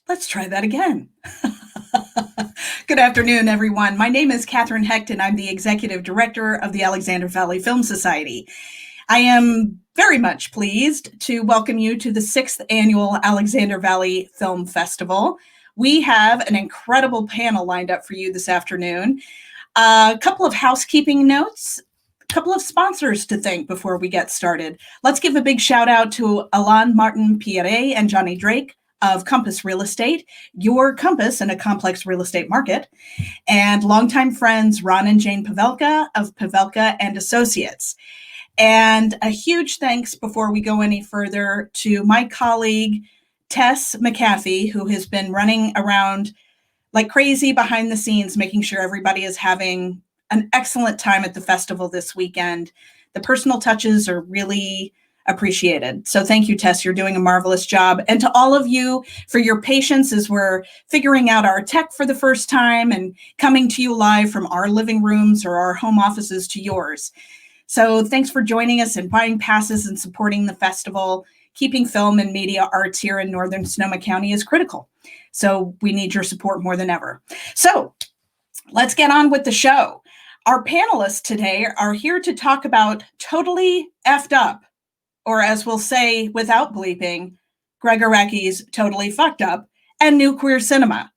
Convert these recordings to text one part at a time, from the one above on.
Let's try that again. Good afternoon, everyone. My name is Catherine Hecht, and I'm the Executive Director of the Alexander Valley Film Society. I am very much pleased to welcome you to the 6th Annual Alexander Valley Film Festival. We have an incredible panel lined up for you this afternoon. A couple of housekeeping notes, a couple of sponsors to thank before we get started. Let's give a big shout out to Alain Martin Pierre and Johnny Drake of Compass Real Estate, your compass in a complex real estate market, and longtime friends Ron and Jane Pavelka of Pavelka and Associates. And a huge thanks before we go any further to my colleague, Tess McAfee, who has been running around like crazy behind the scenes, making sure everybody is having an excellent time at the festival this weekend. The personal touches are really appreciated. So thank you, Tess. You're doing a marvelous job. And to all of you for your patience as we're figuring out our tech for the first time and coming to you live from our living rooms or our home offices to yours. So thanks for joining us and buying passes and supporting the festival. Keeping film and media arts here in Northern Sonoma County is critical. So we need your support more than ever. So let's get on with the show. Our panelists today are here to talk about Totally Effed Up, or as we'll say without bleeping, Gregg Araki's Totally Fucked Up, and new queer cinema.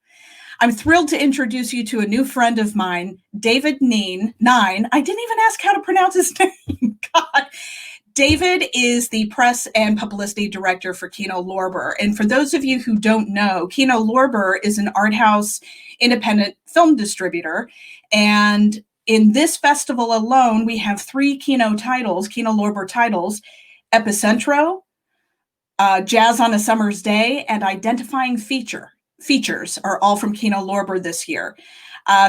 I'm thrilled to introduce you to a new friend of mine, David Ninh. I didn't even ask how to pronounce his name. God. David is the press and publicity director for Kino Lorber. And for those of you who don't know, Kino Lorber is an art house independent film distributor. And in this festival alone, we have 3 Kino Lorber titles, Epicentro, Jazz on a Summer's Day, and Identifying Features are all from Kino Lorber this year.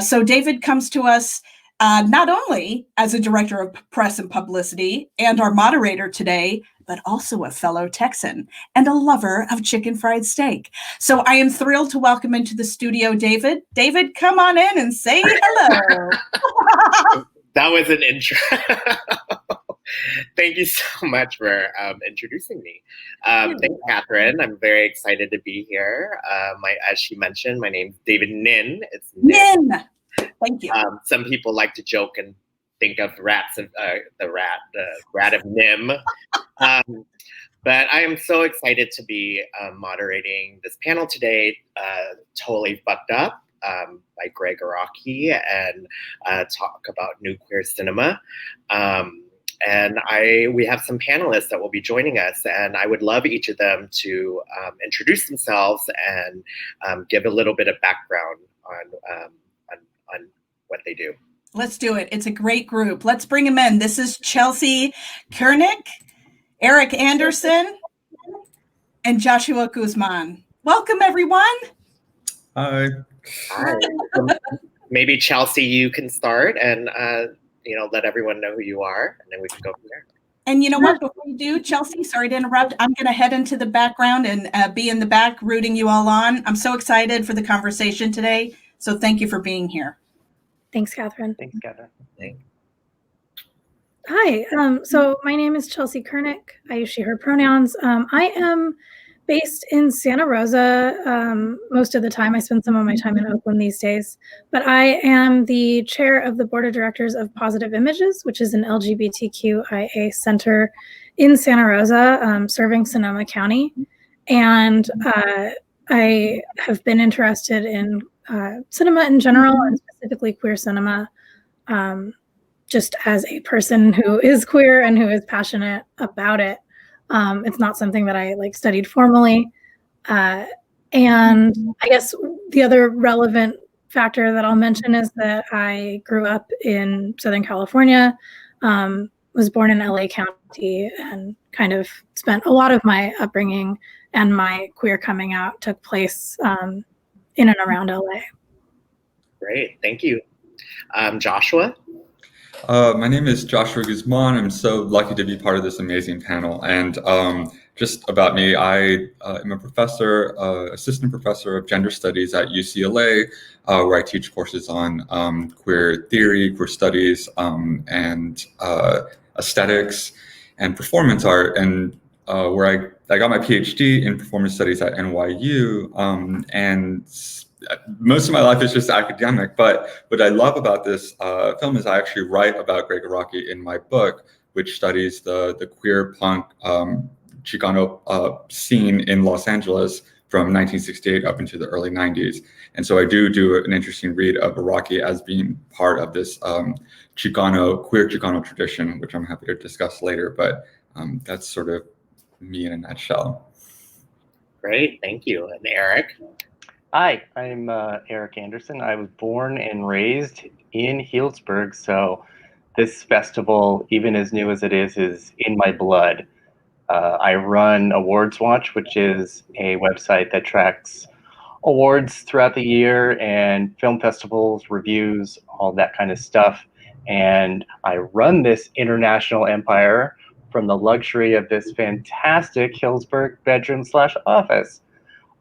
So David comes to us not only as a director of press and publicity and our moderator today, but also a fellow Texan and a lover of chicken fried steak. So I am thrilled to welcome into the studio, David. David, come on in and say hello. That was an intro. Thank you so much for introducing me. Thanks, Catherine. I'm very excited to be here. As she mentioned, my name's David Ninh. It's Ninh. Thank you. Some people like to joke and think of rats of the rat of Nim. But I am so excited to be moderating this panel today, Totally Fucked Up, by Gregg Araki, and talk about new queer cinema. And we have some panelists that will be joining us, and I would love each of them to introduce themselves and give a little bit of background on what they do. Let's do it. It's a great group. Let's bring them in. This is Chelsea Kurnick, Erik Anderson, and Joshua Guzman. Welcome, everyone. Hi. Hi. Maybe Chelsea, you can start and let everyone know who you are, and then we can go from there. And you know what, before you do, Chelsea, sorry to interrupt, I'm going to head into the background and be in the back rooting you all on. I'm so excited for the conversation today, so thank you for being here. Thanks, Catherine. Thanks, Catherine. Thanks. Hi, so my name is Chelsea Kurnick. I use she, her pronouns. I am based in Santa Rosa most of the time. I spend some of my time in Oakland these days, but I am the chair of the board of directors of Positive Images, which is an LGBTQIA center in Santa Rosa, serving Sonoma County. And I have been interested in cinema in general, and specifically queer cinema, just as a person who is queer and who is passionate about it. It's not something that I studied formally. And I guess the other relevant factor that I'll mention is that I grew up in Southern California, was born in LA County, and kind of spent a lot of my upbringing and my queer coming out took place in and around LA. Great, thank you. Joshua? My name is Joshua Guzman. I'm so lucky to be part of this amazing panel. And just about me, I am a professor, assistant professor of gender studies at UCLA, where I teach courses on queer theory, queer studies, and aesthetics and performance art. And where I got my PhD in performance studies at NYU, and most of my life is just academic. But what I love about this film is I actually write about Gregg Araki in my book, which studies the queer punk Chicano scene in Los Angeles from 1968 up into the early 90s. And so I do an interesting read of Araki as being part of this queer Chicano tradition, which I'm happy to discuss later. But that's sort of me in a nutshell. Great, thank you. And Erik? Hi, I'm Erik Anderson. I was born and raised in Healdsburg, so this festival, even as new as it is in my blood. I run Awards Watch, which is a website that tracks awards throughout the year and film festivals, reviews, all that kind of stuff. And I run this international empire from the luxury of this fantastic Healdsburg bedroom/office.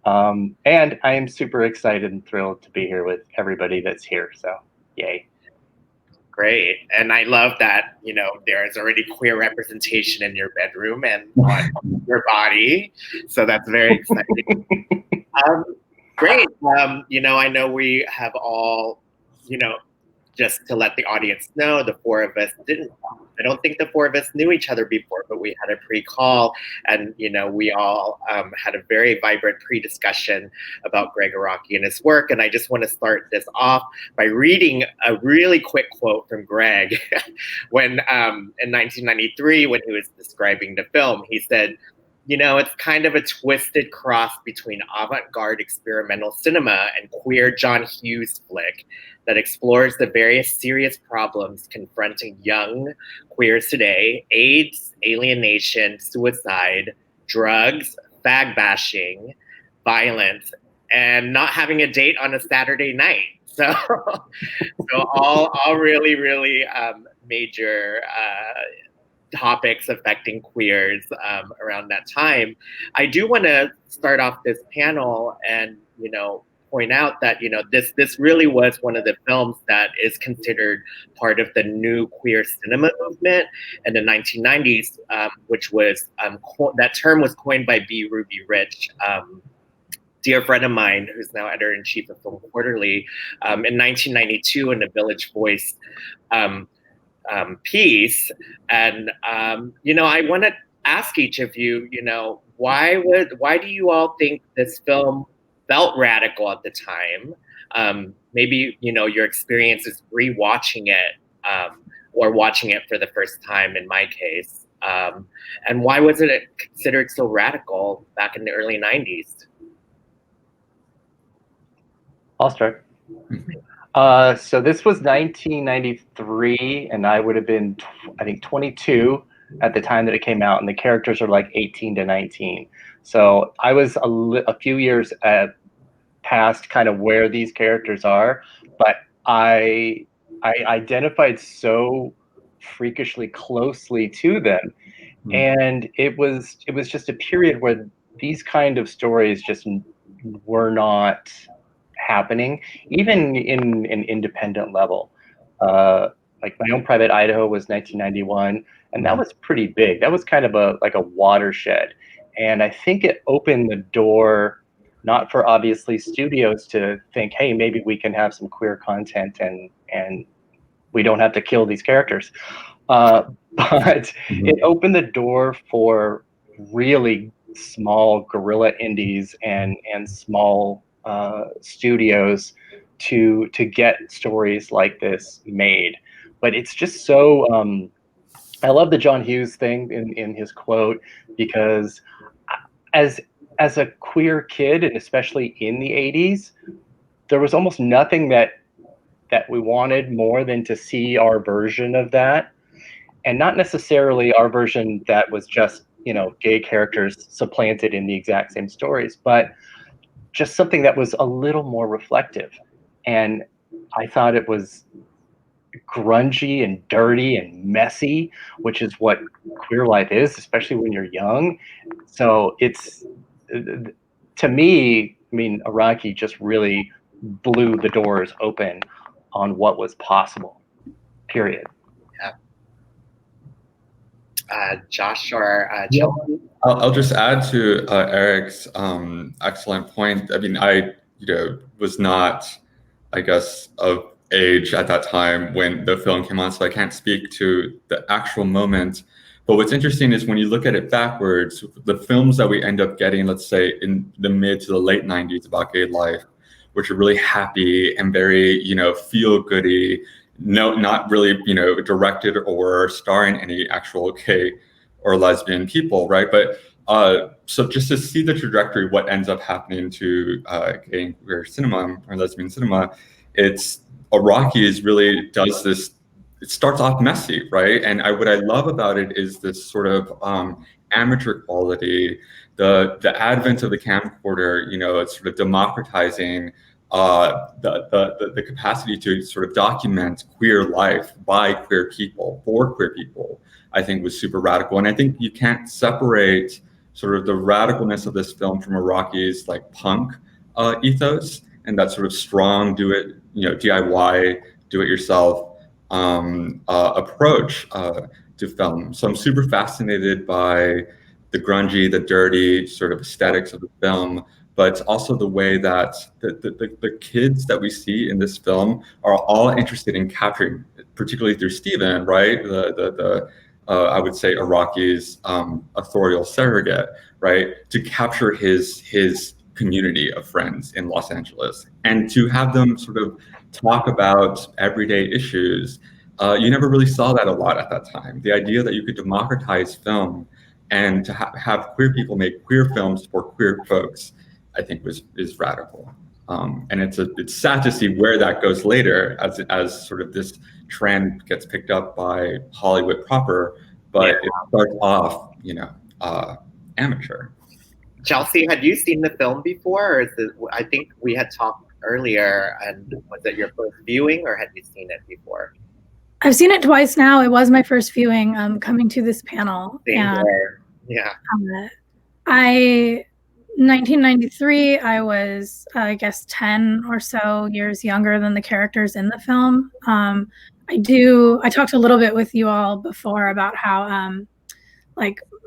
And I am super excited and thrilled to be here with everybody that's here. So, yay. Great. And I love that, there's already queer representation in your bedroom and on your body. So that's very exciting. Great. I know we have all, just to let the audience know, the four of us I don't think the four of us knew each other before, but we had a pre-call and, we all had a very vibrant pre-discussion about Gregg Araki and his work. And I just want to start this off by reading a really quick quote from Gregg when in 1993, when he was describing the film, he said, it's kind of a twisted cross between avant-garde experimental cinema and queer John Hughes flick that explores the various serious problems confronting young queers today: AIDS, alienation, suicide, drugs, fag bashing, violence, and not having a date on a Saturday night. So all really, really major topics affecting queers around that time. I do want to start off this panel and, point out that, this really was one of the films that is considered part of the new queer cinema movement in the 1990s, which was, that term was coined by B. Ruby Rich, dear friend of mine, who's now editor-in-chief of Film Quarterly, in 1992 in the Village Voice piece. And, I want to ask each of you, why do you all think this film felt radical at the time? Maybe, your experience is rewatching it or watching it for the first time in my case. And why was it considered so radical back in the early 90s? I'll start. So this was 1993, and I would have been, I think, 22 at the time that it came out, and the characters are like 18 to 19. So I was a few years past kind of where these characters are, but I identified so freakishly closely to them, and it was just a period where these kind of stories just were not happening, even in an independent level. Like My Own Private Idaho was 1991, and that was pretty big. That was kind of a watershed, and I think it opened the door, not for obviously studios to think, hey, maybe we can have some queer content and we don't have to kill these characters, but it opened the door for really small guerrilla indies and small studios to get stories like this made. But it's just so I love the John Hughes thing in his quote, because as a queer kid, and especially in the 80s, there was almost nothing that we wanted more than to see our version of that, and not necessarily our version that was just gay characters supplanted in the exact same stories, but just something that was a little more reflective. And I thought it was grungy and dirty and messy, which is what queer life is, especially when you're young. So it's, to me, I mean, Araki just really blew the doors open on what was possible, period. Yeah. Josh or Chelsea? I'll just add to Erik's excellent point. I mean, I was not, I guess, of age at that time when the film came on, so I can't speak to the actual moment. But what's interesting is when you look at it backwards, the films that we end up getting, let's say in the mid to the late 90s about gay life, which are really happy and very, feel-goody, no, not really, directed or starring any actual gay or lesbian people, right? But so just to see the trajectory, what ends up happening to gay and queer cinema or lesbian cinema, Araki really does this. It starts off messy, right? And what I love about it is this sort of amateur quality, the advent of the camcorder. It's sort of democratizing the capacity to sort of document queer life by queer people for queer people. I think was super radical, and I think you can't separate sort of the radicalness of this film from Araki's like punk ethos and that sort of strong DIY, do it yourself approach to film. So I'm super fascinated by the grungy, the dirty sort of aesthetics of the film, but also the way that the kids that we see in this film are all interested in capturing, particularly through Steven, right? I would say Araki's authorial surrogate, right? To capture his community of friends in Los Angeles and to have them sort of talk about everyday issues. You never really saw that a lot at that time. The idea that you could democratize film and to have queer people make queer films for queer folks, I think is radical. And it's sad to see where that goes later as sort of this trend gets picked up by Hollywood proper, but it starts off, amateur. Chelsea, had you seen the film before? Or I think we had talked earlier, and was it your first viewing, or had you seen it before? I've seen it twice now. It was my first viewing coming to this panel. Same here. Yeah. 1993, I was, I guess, 10 or so years younger than the characters in the film. I talked a little bit with you all before about how,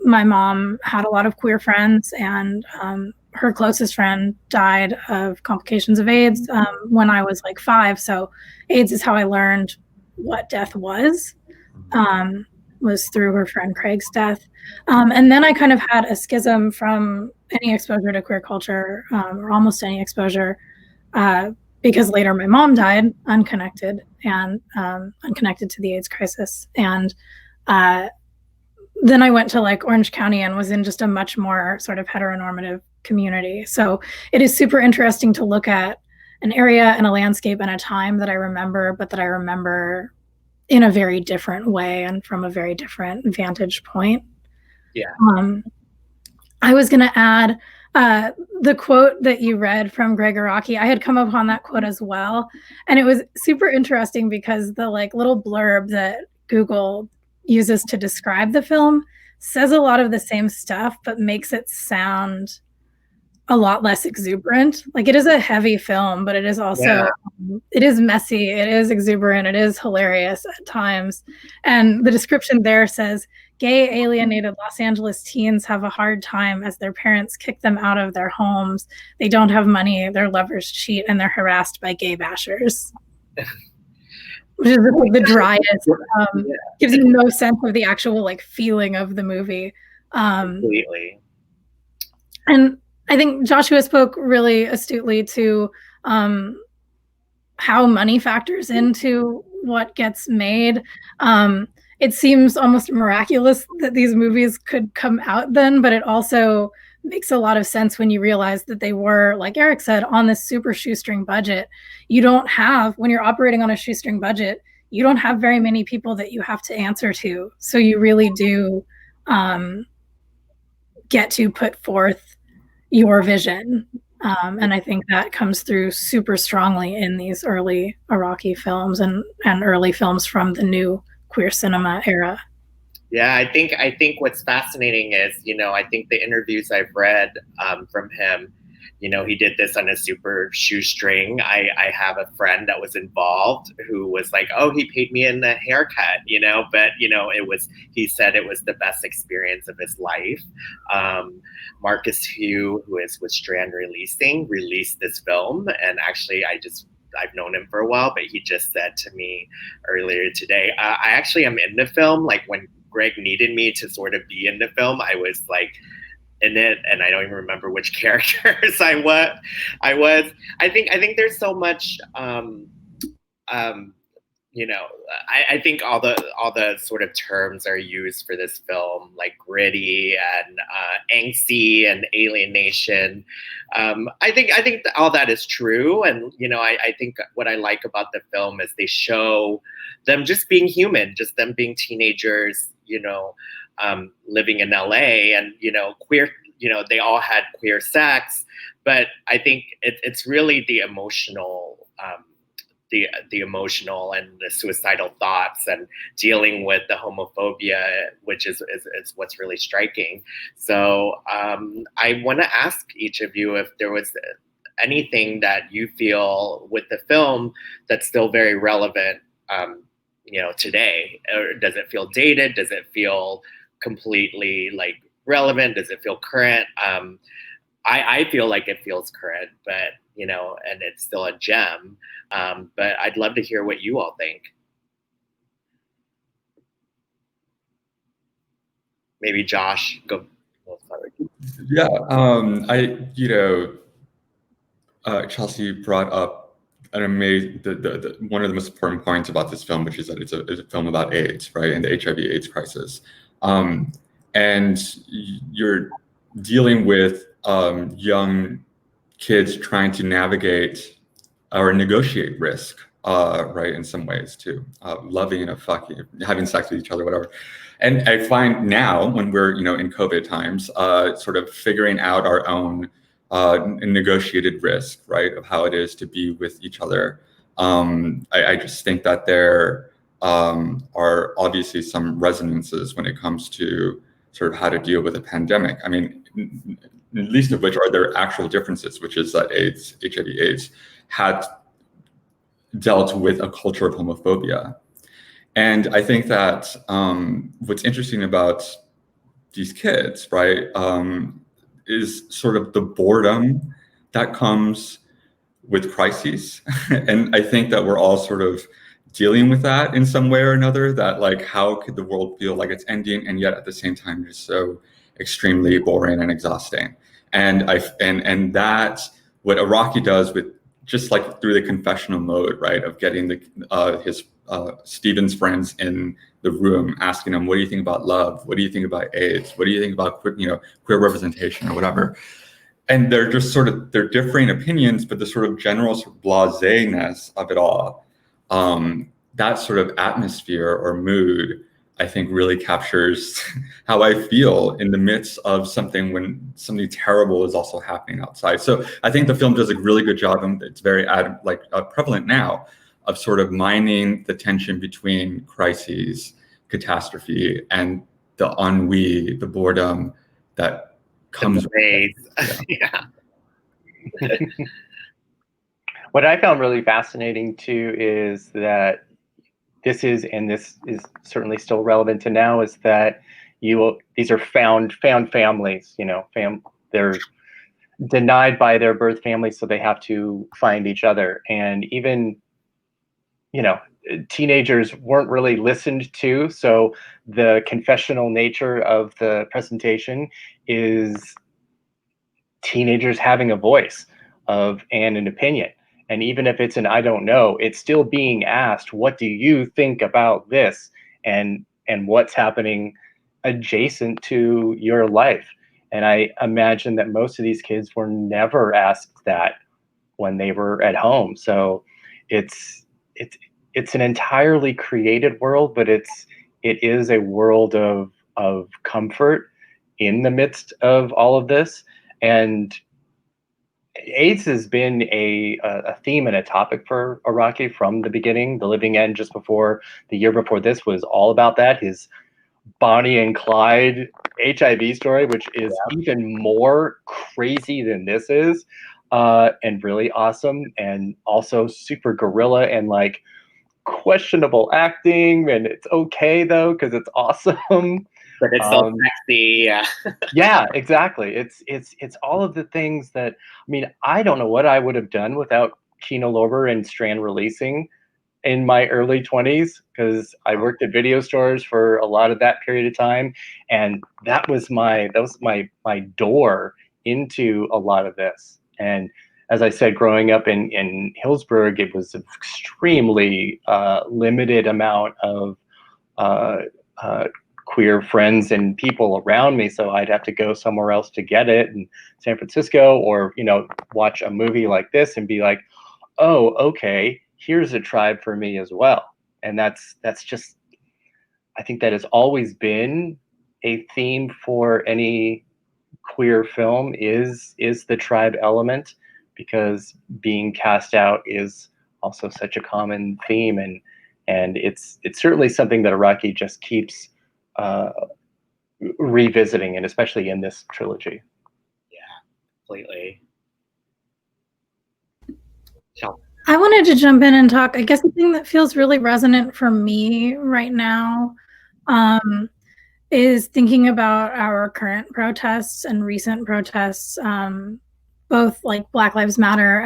my mom had a lot of queer friends, and her closest friend died of complications of AIDS when I was 5. So AIDS is how I learned what death was through her friend Craig's death. And then I kind of had a schism from any exposure to queer culture, or almost any exposure, because later my mom died unconnected to the AIDS crisis. And then I went to Orange County and was in just a much more sort of heteronormative community. So it is super interesting to look at an area and a landscape and a time that I remember, but that I remember in a very different way and from a very different vantage point. Yeah. I was going to add the quote that you read from Gregg Araki. I had come upon that quote as well. And it was super interesting because the little blurb that Google uses to describe the film says a lot of the same stuff, but makes it sound a lot less exuberant. It is a heavy film, but it is also, it is messy, it is exuberant, it is hilarious at times. And the description there says, gay alienated Los Angeles teens have a hard time as their parents kick them out of their homes. They don't have money, their lovers cheat, and they're harassed by gay bashers. Which is the driest, gives you no sense of the actual feeling of the movie. Completely. And I think Joshua spoke really astutely to how money factors into what gets made. It seems almost miraculous that these movies could come out then, but it also makes a lot of sense when you realize that they were, like Erik said, on this super shoestring budget. You don't have, when you're operating on a shoestring budget, you don't have very many people that you have to answer to. So you really do get to put forth your vision. And I think that comes through super strongly in these early Araki films and early films from the new queer cinema era. Yeah, I think what's fascinating is, I think the interviews I've read from him, he did this on a super shoestring. I have a friend that was involved who was like, oh, he paid me in the haircut, but he said it was the best experience of his life. Marcus Hugh, who is with Strand Releasing, released this film, and actually I've known him for a while, but he just said to me earlier today, I actually am in the film. Like when Greg needed me to sort of be in the film, I was like in it, and I don't even remember which characters I was. I think there's so much, I think all the sort of terms are used for this film, like gritty and angsty and alienation. I think all that is true, and I think what I like about the film is they show them just being human, just them being teenagers, living in LA, and queer. They all had queer sex, but I think it's really the emotional. The emotional and the suicidal thoughts and dealing with the homophobia, which is what's really striking. So I want to ask each of you if there was anything that you feel with the film that's still very relevant, today. Or does it feel dated? Does it feel completely like relevant? Does it feel current? I feel like it feels current, but and it's still a gem. But I'd love to hear what you all think. Maybe Josh, go. Oh, sorry. Yeah, Chelsea brought up an amazing, one of the most important points about this film, which is that it's a film about AIDS, right, and the HIV/AIDS crisis. And you're dealing with young kids trying to navigate or negotiate risk, right, in some ways too, loving and fucking, having sex with each other, whatever. And I find now, when we're in COVID times, sort of figuring out our own negotiated risk, right, of how it is to be with each other. I just think that there are obviously some resonances when it comes to sort of how to deal with a pandemic. I mean, least of which are their actual differences, which is that HIV/AIDS had dealt with a culture of homophobia. And I think that what's interesting about these kids, right, is sort of the boredom that comes with crises. And I think that we're all sort of dealing with that in some way or another, that like, how could the world feel like it's ending and yet at the same time just so extremely boring and exhausting. And and that's what Araki does with just like through the confessional mode, right, of getting his Stephen's friends in the room, asking them, what do you think about love? What do you think about AIDS? What do you think about queer representation or whatever? And they're just sort of, they're differing opinions, but the sort of general sort of blasé-ness of it all, that sort of atmosphere or mood, I think really captures how I feel in the midst of something when something terrible is also happening outside. So I think the film does a really good job, and it's very prevalent now, of sort of mining the tension between crises, catastrophe, and the ennui, the boredom that comes with it. Yeah. What I found really fascinating too is that this is certainly still relevant to now, is that these are found families, they're denied by their birth families, so they have to find each other. And even, teenagers weren't really listened to. So the confessional nature of the presentation is teenagers having a voice and an opinion. And even if it's an I don't know, it's still being asked, what do you think about this? And what's happening adjacent to your life? And I imagine that most of these kids were never asked that when they were at home. So it's an entirely created world, but it is a world of comfort in the midst of all of this. And AIDS has been a theme and a topic for Araki from the beginning. The Living End, just before, the year before this, was all about that. His Bonnie and Clyde HIV story, which is even more crazy than this is, and really awesome, and also super guerrilla and like questionable acting, and it's okay though because it's awesome. But it's so sexy, yeah. Yeah, exactly. It's all of the things that, I mean, I don't know what I would have done without Kino Lorber and Strand releasing in my early 20s, because I worked at video stores for a lot of that period of time, and that was my door into a lot of this. And as I said, growing up in Hillsburg, it was an extremely limited amount of queer friends and people around me, so I'd have to go somewhere else to get it in San Francisco, or watch a movie like this and be like, oh, okay, here's a tribe for me as well. And that's just, I think that has always been a theme for any queer film, is the tribe element, because being cast out is also such a common theme, and it's certainly something that Araki just keeps revisiting, and especially in this trilogy. Yeah, completely. I wanted to jump in and talk. I guess the thing that feels really resonant for me right now is thinking about our current protests and recent protests, both like Black Lives Matter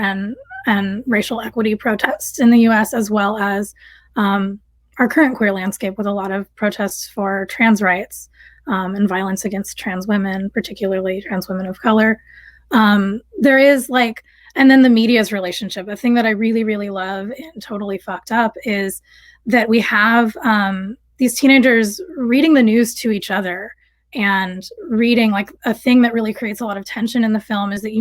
and racial equity protests in the US, as well as our current queer landscape with a lot of protests for trans rights and violence against trans women, particularly trans women of color. There is like, and then the media's relationship. A thing that I really, really love in Totally Fucked Up is that we have these teenagers reading the news to each other, and reading, like, a thing that really creates a lot of tension in the film is that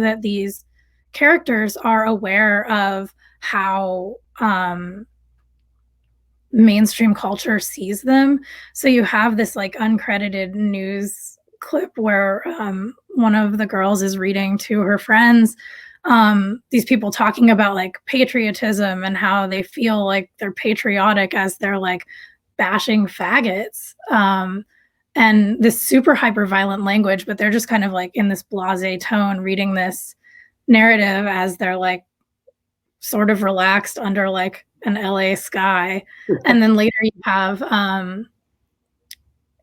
that these characters are aware of how mainstream culture sees them. So you have this like uncredited news clip where one of the girls is reading to her friends these people talking about like patriotism and how they feel like they're patriotic as they're like bashing faggots and this super hyper violent language, but they're just kind of like in this blasé tone reading this narrative as they're like sort of relaxed under like an LA sky. And then later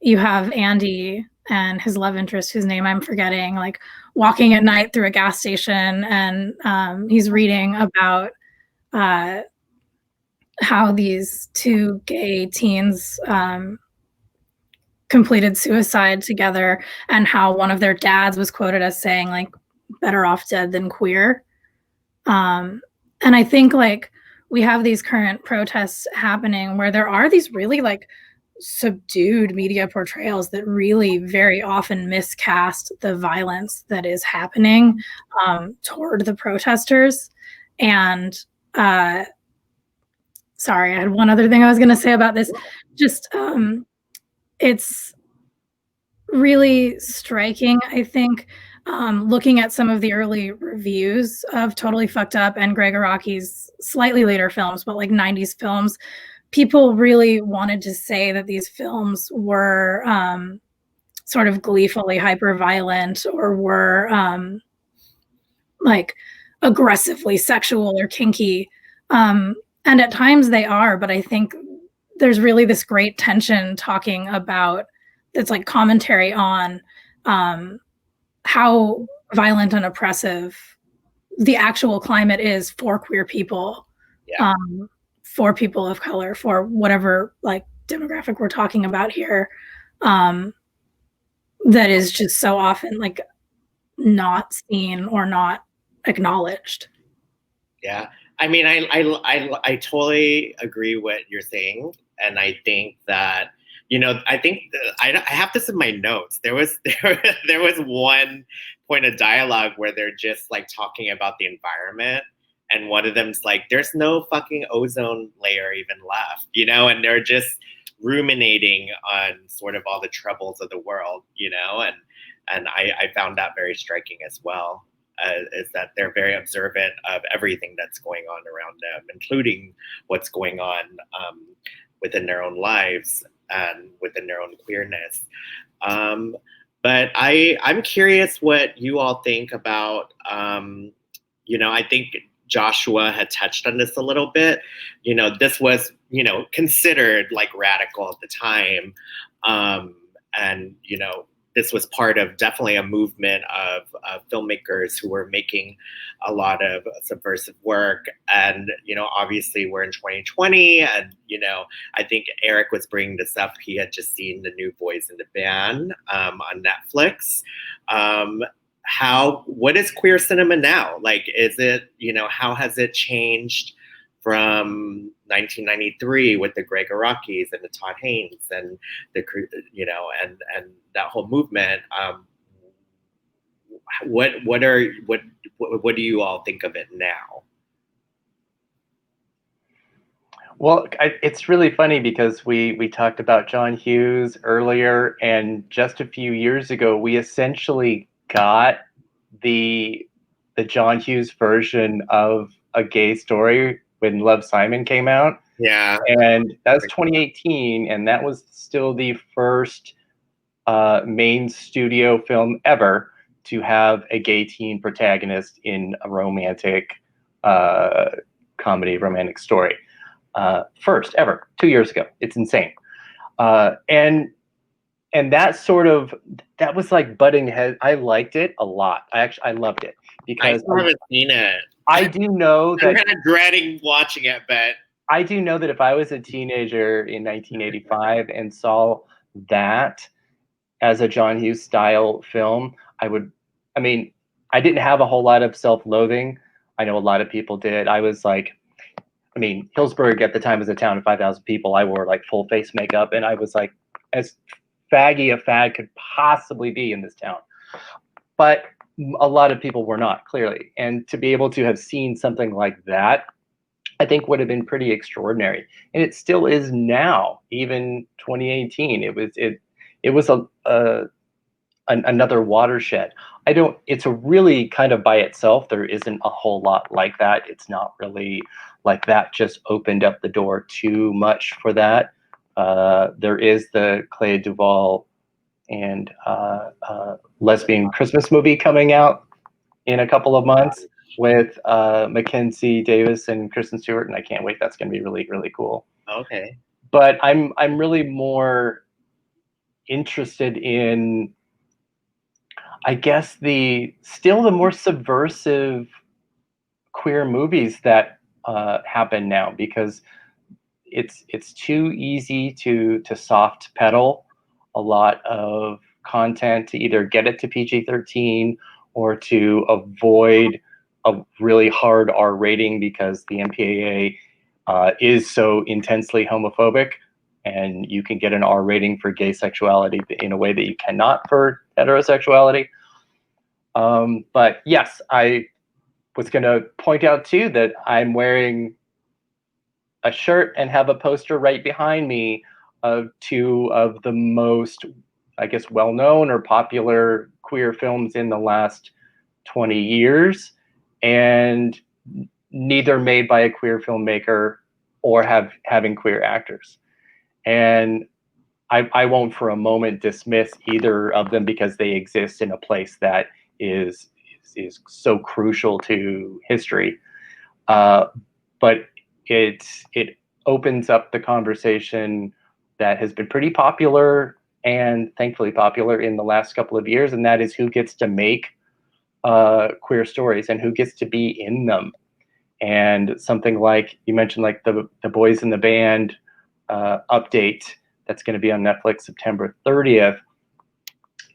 you have Andy and his love interest, whose name I'm forgetting, like walking at night through a gas station, and he's reading about how these two gay teens completed suicide together, and how one of their dads was quoted as saying like, better off dead than queer. And I think like we have these current protests happening where there are these really like subdued media portrayals that really very often miscast the violence that is happening toward the protesters. And sorry, I had one other thing I was going to say about this. Just it's really striking, I think, looking at some of the early reviews of Totally Fucked Up and Gregg Araki's slightly later films, but like 90s films, people really wanted to say that these films were sort of gleefully hyper-violent or were like aggressively sexual or kinky. And at times they are, but I think there's really this great tension talking about, it's like commentary on how violent and oppressive the actual climate is for queer people, for people of color, for whatever like demographic we're talking about here, that is just so often like not seen or not acknowledged. Yeah, I mean, I totally agree what you're saying, and I think that, you know, I think I have this in my notes. There was one point of dialogue where they're just like talking about the environment, and one of them's like, "There's no fucking ozone layer even left," you know, and they're just ruminating on sort of all the troubles of the world, you know, and I found that very striking as well. Is that they're very observant of everything that's going on around them, including what's going on within their own lives. and within their own queerness. But I'm curious what you all think about, I think Joshua had touched on this a little bit. This was, considered like radical at the time. And, this was part of definitely a movement of filmmakers who were making a lot of subversive work. And, obviously we're in 2020 and, I think Erik was bringing this up. He had just seen the new Boys in the Band on Netflix. What is queer cinema now? Like, is it, how has it changed from 1993 with the Gregg Arakis and the Todd Haynes and the, and that whole movement? What do you all think of it now? Well, it's really funny because we talked about John Hughes earlier, and just a few years ago, we essentially got the John Hughes version of A Gay Story when Love, Simon came out. Yeah. And that's 2018, and that was still the first main studio film ever to have a gay teen protagonist in a romantic comedy, romantic story. First ever, 2 years ago. It's insane. And that was like butting head. I liked it a lot. I loved it because I haven't seen it. I do know that I'm kind of dreading watching it, but I do know that if I was a teenager in 1985 and saw that as a John Hughes style film, I didn't have a whole lot of self-loathing. I know a lot of people did. I was like, Hillsburg at the time was a town of 5,000 people. I wore like full face makeup, and I was like as faggy a fag could possibly be in this town. But a lot of people were not, clearly. And to be able to have seen something like that, I think would have been pretty extraordinary. And it still is now, even 2018. It was another watershed. It's a really kind of by itself. There isn't a whole lot like that. It's not really like that just opened up the door too much for that. There is the Clea Duval and lesbian Christmas movie coming out in a couple of months with Mackenzie Davis and Kristen Stewart, and I can't wait. That's going to be really, really cool. Okay. But I'm really more interested in, I guess, the more subversive queer movies that happen now, because it's too easy to soft pedal a lot of content to either get it to PG-13 or to avoid a really hard R rating because the MPAA is so intensely homophobic, and you can get an R rating for gay sexuality in a way that you cannot for heterosexuality. But yes, I was going to point out too that I'm wearing a shirt and have a poster right behind me of two of the most, I guess, well-known or popular queer films in the last 20 years, and neither made by a queer filmmaker or having queer actors. And I won't for a moment dismiss either of them because they exist in a place that is so crucial to history. But it opens up the conversation that has been pretty popular and thankfully popular in the last couple of years, and that is who gets to make queer stories and who gets to be in them. And something like you mentioned, like the Boys in the Band update that's going to be on Netflix September 30th,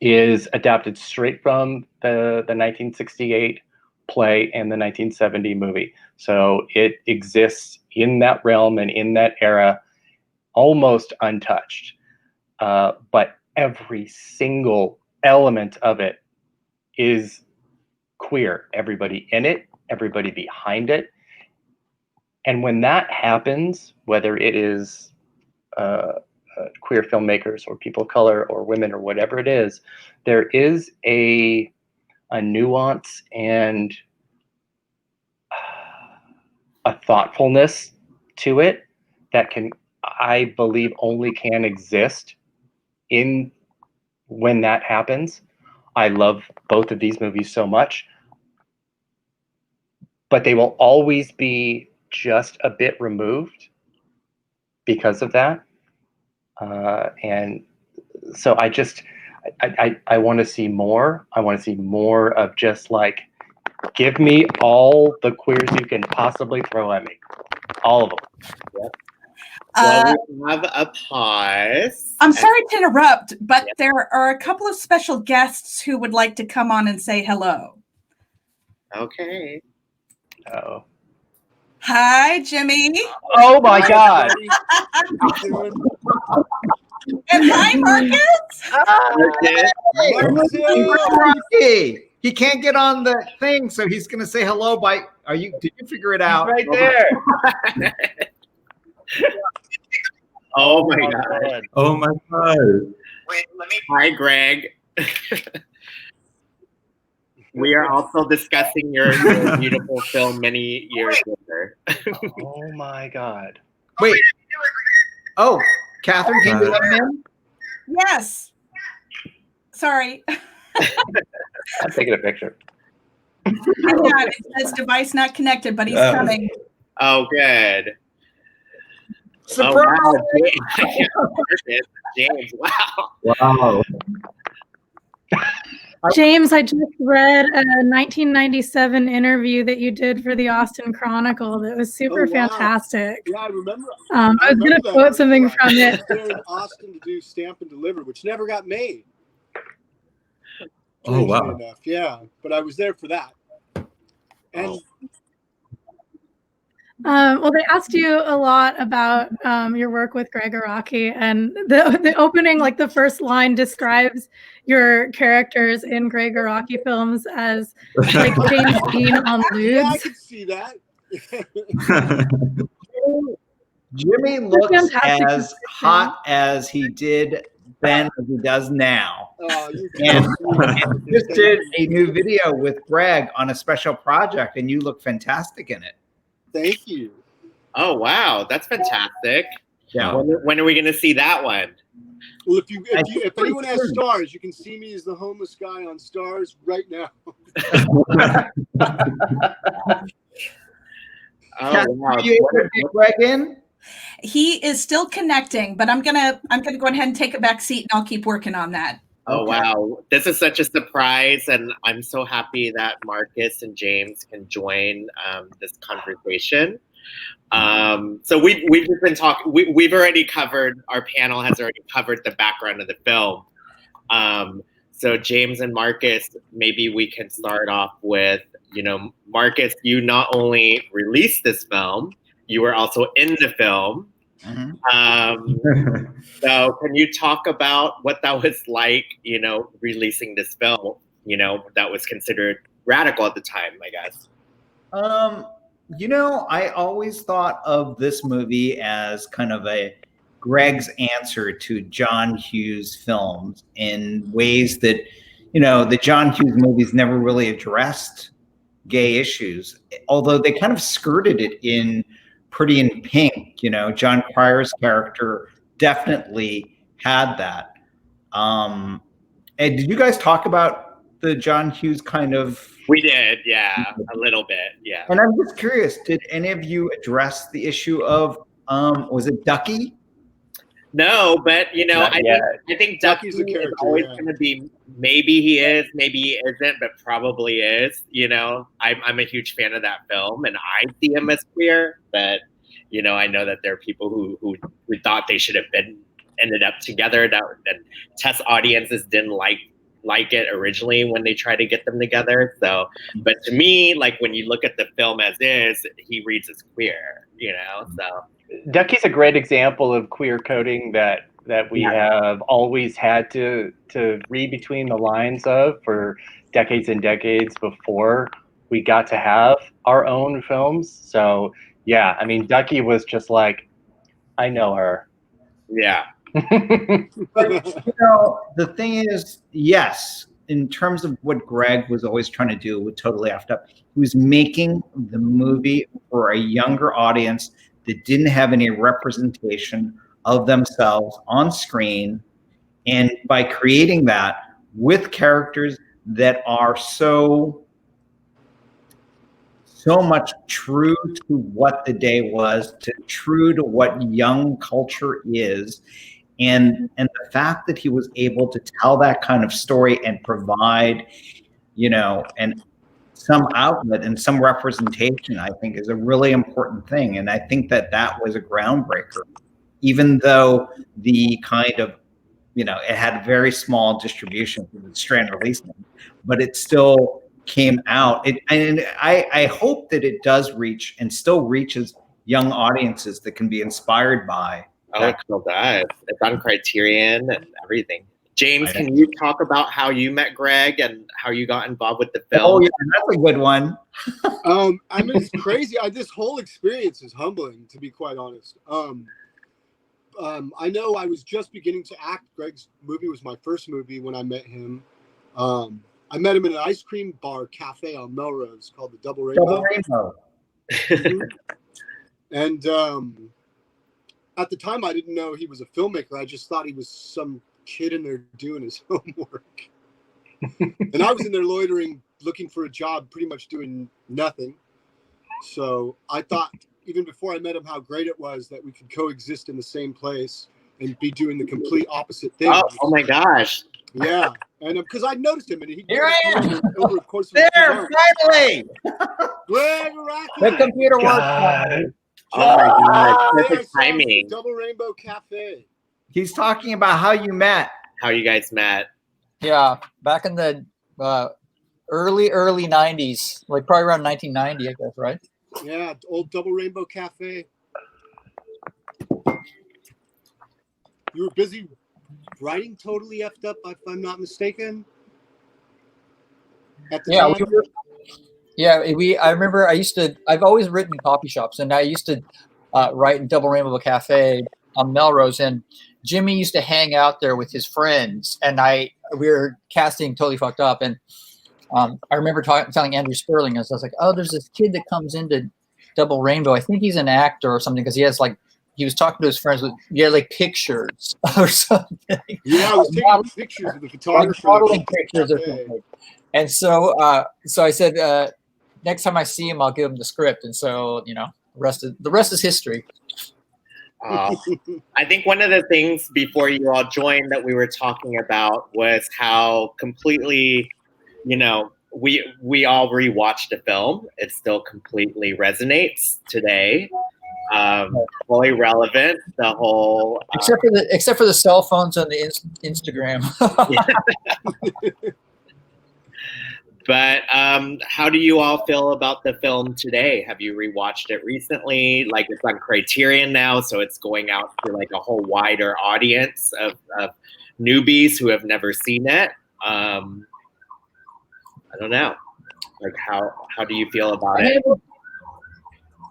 is adapted straight from the 1968 play and the 1970 movie. So it exists in that realm and in that era, almost untouched. But every single element of it is queer. Everybody in it, everybody behind it. And when that happens, whether it is queer filmmakers or people of color or women or whatever it is, there is a nuance and a thoughtfulness to it that can, I believe only can exist in when that happens. I love both of these movies so much, but they will always be just a bit removed because of that. And so I want to see more. I want to see more of just like, give me all the queers you can possibly throw at me. All of them. Yep. Well, we have a pause. I'm sorry to interrupt, but there are a couple of special guests who would like to come on and say hello. Okay. Oh. Hi, Jimmy. Oh my God. And hi, Marcus. Araki. He can't get on the thing, so he's going to say hello by. Did you figure it out? He's right there. Oh my God. Oh my God. Wait, hi, Greg. We are also discussing your beautiful film many years later. Oh my God. Wait. Oh, Catherine, can you let him in? Yes. Sorry. I'm taking a picture. Yeah, it says device not connected, but he's coming. Oh, good. Surprise! Oh, wow. James, wow. Wow. James, I just read a 1997 interview that you did for the Austin Chronicle that was super fantastic. Yeah, I remember. I was going to quote something from it. I was there in Austin to do Stamp and Deliver, which never got made. Oh, wow. Enough. Yeah, but I was there for that. And well, they asked you a lot about your work with Gregg Araki, and the opening, like the first line, describes your characters in Gregg Araki films as like James Dean on lewds. Yeah, I could see that. Jimmy looks as hot as he did then as he does now. And just did a new video with Greg on a special project, and you look fantastic in it. Thank you. Oh, wow. That's fantastic. Yeah. When are we going to see that one? Well, if anyone has Stars, you can see me as the homeless guy on Stars right now. Oh, wow. You able to get Greg in? He is still connecting, but I'm gonna go ahead and take a back seat, and I'll keep working on that. Oh, wow. This is such a surprise, and I'm so happy that Marcus and James can join this conversation. So we've just been talking. We've already covered. Our panel has already covered the background of the film. So James and Marcus, maybe we can start off with, Marcus, you not only released this film, you were also in the film. Mm-hmm. So can you talk about what that was like, releasing this film, that was considered radical at the time, I guess? I always thought of this movie as kind of a Gregg's answer to John Hughes films in ways that, the John Hughes movies never really addressed gay issues, although they kind of skirted it in Pretty in Pink. John Cryer's character definitely had that. And did you guys talk about the John Hughes kind of? We did, yeah, a little bit, yeah. And I'm just curious, did any of you address the issue of, was it Ducky? No, but I think Ducky's Ducky a character, is always going to be, maybe he is, maybe he isn't, but probably is. I'm a huge fan of that film, and I see him as queer. But I know that there are people who thought they should have ended up together. That test audiences didn't like it originally when they tried to get them together. So, but to me, like when you look at the film as is, he reads as queer. So. Ducky's a great example of queer coding that we have always had to read between the lines of for decades and decades before we got to have our own films. So yeah, I mean, Ducky was just like, I know her. Yeah. But the thing is, yes, in terms of what Gregg was always trying to do with Totally Effed Up, he was making the movie for a younger audience that didn't have any representation of themselves on screen. And by creating that with characters that are so much true to what the day was, true to what young culture is, and the fact that he was able to tell that kind of story and provide, and some outlet and some representation, I think, is a really important thing. And I think that was a groundbreaker, even though the kind of, it had very small distribution for the Strand releasing, but it still came out. And I hope that it does reach and still reaches young audiences that can be inspired by. Oh, it still does. It's on Criterion and everything. James, can you talk about how you met Gregg and how you got involved with the film? Oh, yeah, that's a good one. I mean, it's crazy. This whole experience is humbling, to be quite honest. I know I was just beginning to act. Gregg's movie was my first movie when I met him. I met him in an ice cream bar cafe on Melrose called the Double Rainbow. Double Rainbow. Mm-hmm. And at the time, I didn't know he was a filmmaker. I just thought he was some kid in there doing his homework. And I was in there loitering, looking for a job, pretty much doing nothing. So I thought, even before I met him, how great it was that we could coexist in the same place and be doing the complete opposite thing. Oh my gosh. Yeah. And because I noticed him, and he here I am over the course of there finally. Gregg Araki. The computer works. Oh my god, Yeah, perfect timing. Double Rainbow Cafe. He's talking about how you met. How you guys met. Yeah, back in the early 90s, like probably around 1990, I guess, right? Yeah, old Double Rainbow Cafe. You were busy writing Totally Effed Up, if I'm not mistaken. At the time. I remember I've always written in coffee shops, and I used to write in Double Rainbow Cafe on Melrose, and Jimmy used to hang out there with his friends, and we were casting Totally Fucked Up, and I remember telling Andrew Sperling, I was like, oh, there's this kid that comes into Double Rainbow. I think he's an actor or something, because he was talking to his friends with pictures or something. Yeah, I was taking pictures of the photographer. Modeling pictures or something. And so I said, next time I see him, I'll give him the script. And so, the rest is history. I think one of the things before you all joined that we were talking about was how completely, we all rewatched the film. It still completely resonates today. Fully relevant. The whole except for the cell phones and the Instagram. But how do you all feel about the film today? Have you rewatched it recently? Like, it's on Criterion now, so it's going out to like a whole wider audience of newbies who have never seen it. I don't know. Like, how do you feel about it?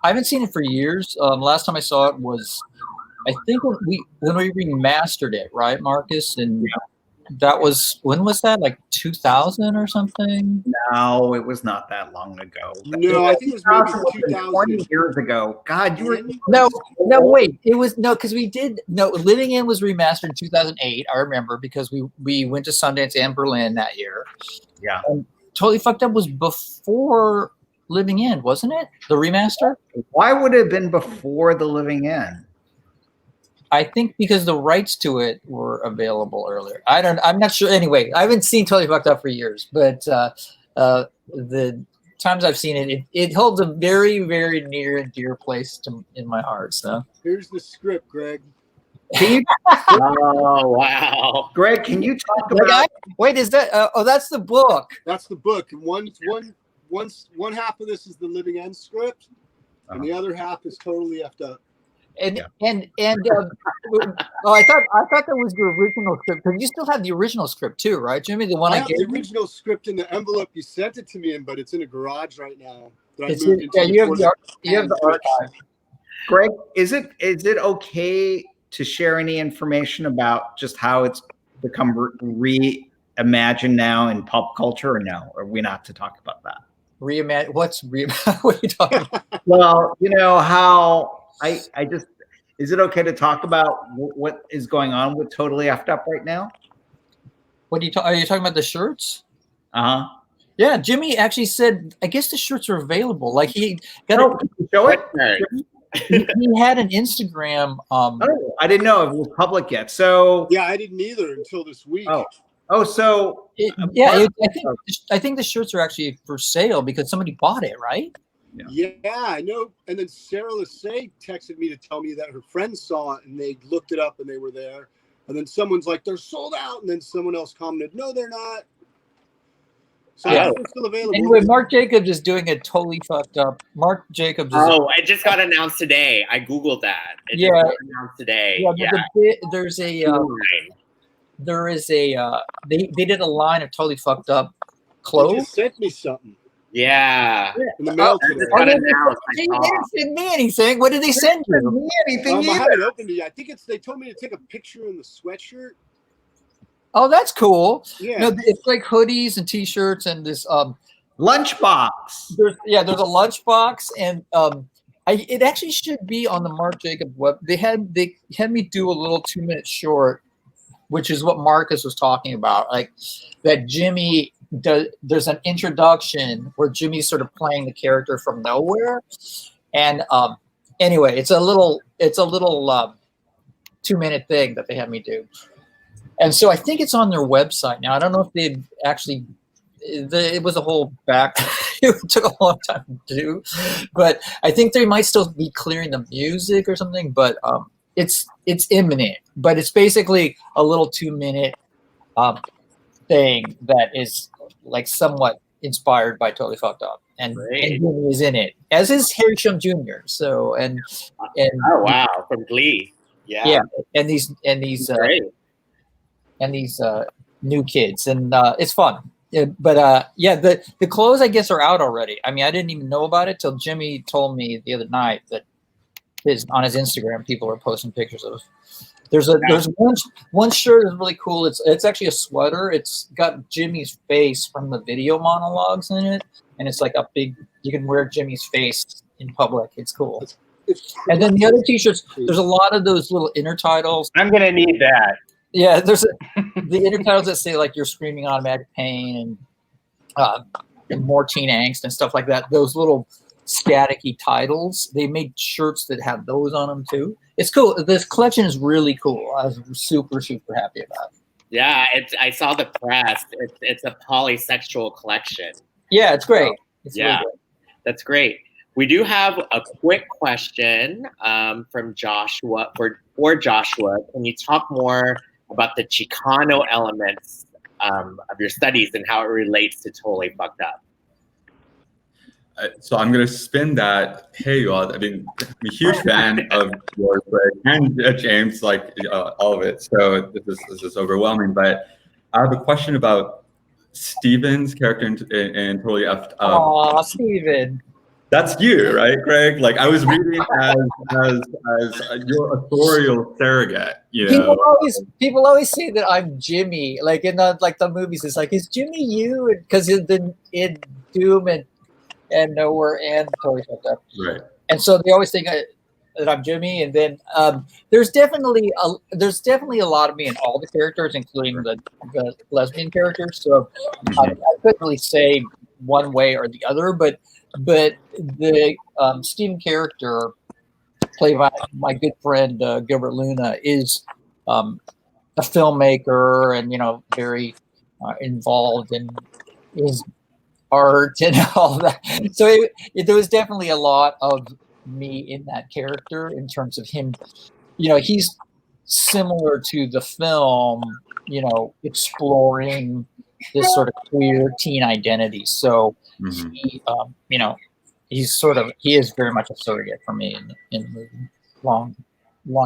I haven't seen it for years. Last time I saw it was, I think when we remastered it, right, Marcus? And that was, when was that? Like 2000 or something? No, it was not that long ago. No, I think it was maybe 2000. 20 years ago. God, you were... No, wait. It was, because Living In was remastered in 2008, I remember, because we went to Sundance and Berlin that year. Yeah. And Totally Fucked Up was before Living In, wasn't it? The remaster? Why would it have been before The Living In? I think because the rights to it were available earlier. I'm not sure. Anyway, I haven't seen Totally Fucked Up for years, but the times I've seen it, it holds a very, very near and dear place in my heart. So here's the script, Gregg. Oh wow, Gregg, can you talk about? Wait, is that? That's the book. That's the book. One half of this is the Living End script, and the other half is Totally Effed Up. And I thought that was the original script, because you still have the original script too, right, Jimmy? The one I gave the original script in the envelope you sent it to me in, but it's in a garage right now. You have the archive. Gregg, is it okay to share any information about just how it's become reimagined now in pop culture, or no? Or are we not to talk about that? What are you talking about? Well, how I just, is it okay to talk about what is going on with Totally Effed Up right now? What are you talking about the shirts? Uh-huh. Yeah, Jimmy actually said, I guess the shirts are available. Like he got show it. He had an Instagram. I didn't know if it was public yet. So yeah, I didn't either until this week. So I think the shirts are actually for sale because somebody bought it, right? Yeah, I know. And then Sarah Lassay texted me to tell me that her friends saw it and they looked it up and they were there. And then someone's like, they're sold out. And then someone else commented, no, they're not. So they're still available. Anyway, Mark Jacobs is doing it totally fucked up. Mark Jacobs. It just got announced today. I googled that. It just got announced today. They did a line of totally fucked up clothes. They just sent me something. Yeah. In the mail today. They didn't send me anything. What did they send you? Anything I haven't opened it yet. I think they told me to take a picture in the sweatshirt. Oh, that's cool. Yeah. No, it's like hoodies and t-shirts and this lunchbox. There's a lunchbox and it actually should be on the Mark Jacobs web. They had me do a little 2-minute short, which is what Marcus was talking about. Like that Jimmy there's an introduction where Jimmy's sort of playing the character from nowhere. And anyway, it's a little 2-minute thing that they had me do. And so I think it's on their website now. I don't know if they've actually, it was a whole back, it took a long time to do, but I think they might still be clearing the music or something, but it's imminent. But it's basically a little 2-minute thing that is like somewhat inspired by Totally Fucked Up. And Jimmy is in it, as is Harry Shum Jr. So, and oh wow, from Glee. Yeah. And these new kids, and it's fun. But the clothes I guess are out already. I mean, I didn't even know about it till Jimmy told me the other night that on his Instagram people are posting pictures of. There's one shirt is really cool. It's actually a sweater. It's got Jimmy's face from the video monologues in it, and it's like a big. You can wear Jimmy's face in public. It's cool. And then the other T-shirts. There's a lot of those little inner titles. I'm gonna need that. Yeah, there's the intertitles that say like you're screaming automatic pain and more teen angst and stuff like that. Those little staticky titles. They made shirts that have those on them too. It's cool. This collection is really cool. I was super, super happy about it. Yeah, I saw the press. It's a polysexual collection. Yeah, it's great. It's really great. That's great. We do have a quick question from Joshua for Joshua. Can you talk more about the Chicano elements of your studies and how it relates to Totally Fucked Up? So I'm going to spin that. Hey, y'all. I mean, I'm a huge fan of yours, Greg, and James, like all of it. So this is overwhelming. But I have a question about Steven's character in Totally Effed Up. Aw, Steven. That's you, right, Greg? Like I was reading as your authorial surrogate. You know, people always say that I'm Jimmy. Like in the movies, it's like, is Jimmy you? Because in Doom and Nowhere and Totally Fucked Up, right? And so they always think that I'm Jimmy. And then there's definitely a lot of me in all the characters, including the lesbian characters. So I couldn't really say one way or the other, but the Steven character, played by my good friend Gilbert Luna, is a filmmaker and very involved in his art and all that. So there was definitely a lot of me in that character in terms of him. He's similar to the film, exploring this sort of queer teen identity. So he is very much a surrogate for me in the movie. Long